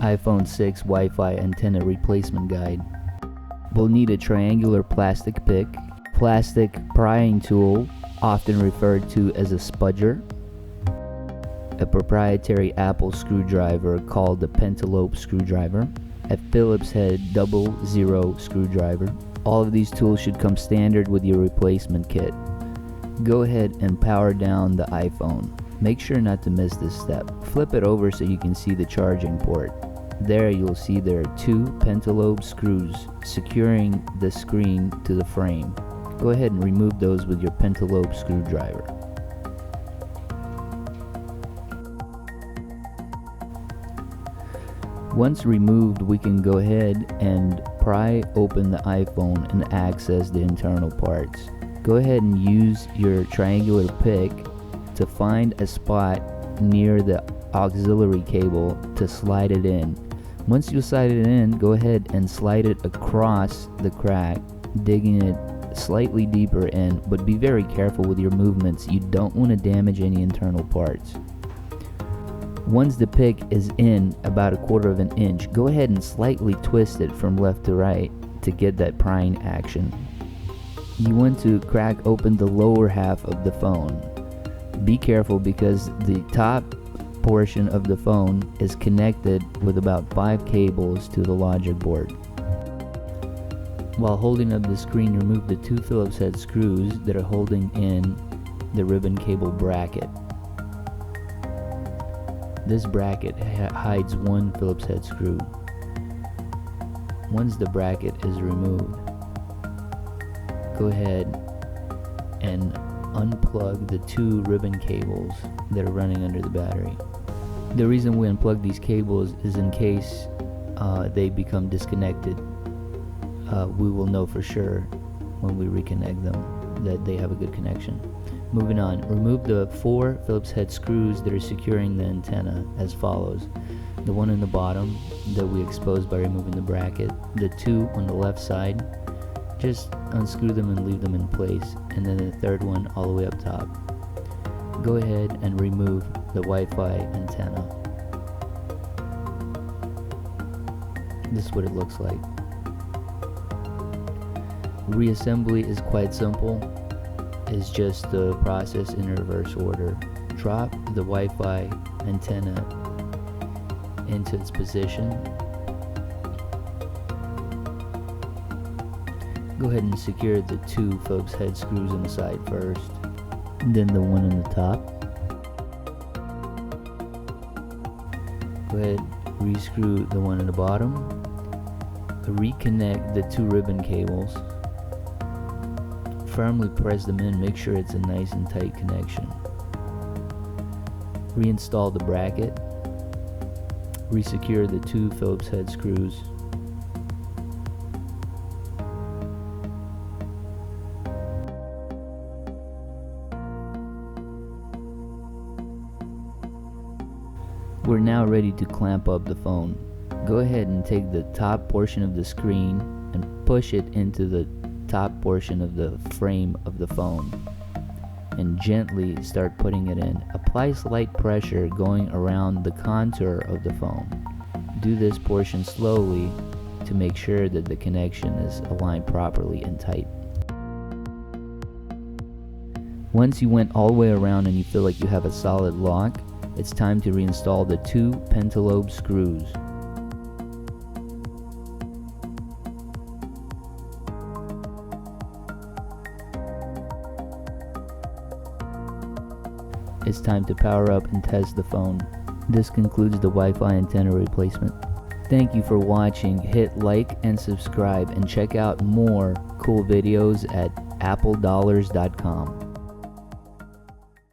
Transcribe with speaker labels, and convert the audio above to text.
Speaker 1: iPhone 6 Wi-Fi antenna replacement guide. We'll need a triangular plastic pick, plastic prying tool, often referred to as a spudger, a proprietary Apple screwdriver called the pentalobe screwdriver, a Phillips head 00 screwdriver. All of these tools should come standard with your replacement kit. Go ahead and power down the iPhone. Make sure not to miss this step. Flip it over so you can see the charging port. There you'll see there are two pentalobe screws securing the screen to the frame. Go ahead and remove those with your pentalobe screwdriver. Once removed, we can go ahead and pry open the iPhone and access the internal parts. Go ahead and use your triangular pick to find a spot near the auxiliary cable to slide it in. Once you slide it in, go ahead and slide it across the crack, digging it slightly deeper in, but be very careful with your movements. You don't want to damage any internal parts. Once the pick is in about 1/4 of an inch, go ahead and slightly twist it from left to right to get that prying action. You want to crack open the lower half of the phone. Be careful because the top portion of the phone is connected with about 5 cables to the logic board. While holding up the screen, remove the 2 Phillips head screws that are holding in the ribbon cable bracket. This bracket hides 1 Phillips head screw. Once the bracket is removed, go ahead and unplug the 2 ribbon cables that are running under the battery. The reason we unplug these cables is in case they become disconnected. We will know for sure when we reconnect them that they have a good connection. Moving on, remove the 4 Phillips head screws that are securing the antenna as follows. The one in the bottom that we exposed by removing the bracket, the 2 on the left side, just unscrew them and leave them in place, and then the 3rd one all the way up top. Go ahead and remove the Wi-Fi antenna. This is what it looks like. Reassembly is quite simple. It's just the process in reverse order. Drop the Wi-Fi antenna into its position. Go ahead and secure the 2 Phillips head screws on the side first, then the one on the top. Go ahead, rescrew the one on the bottom. Reconnect the 2 ribbon cables. Firmly press them in, make sure it's a nice and tight connection. Reinstall the bracket. Resecure the 2 Phillips head screws. We're now ready to clamp up the phone. Go ahead and take the top portion of the screen and push it into the top portion of the frame of the phone and gently start putting it in. Apply slight pressure going around the contour of the phone. Do this portion slowly to make sure that the connection is aligned properly and tight. Once you went all the way around and you feel like you have a solid lock, it's time to reinstall the 2 pentalobe screws. It's time to power up and test the phone. This concludes the Wi-Fi antenna replacement. Thank you for watching. Hit like and subscribe and check out more cool videos at appledollars.com.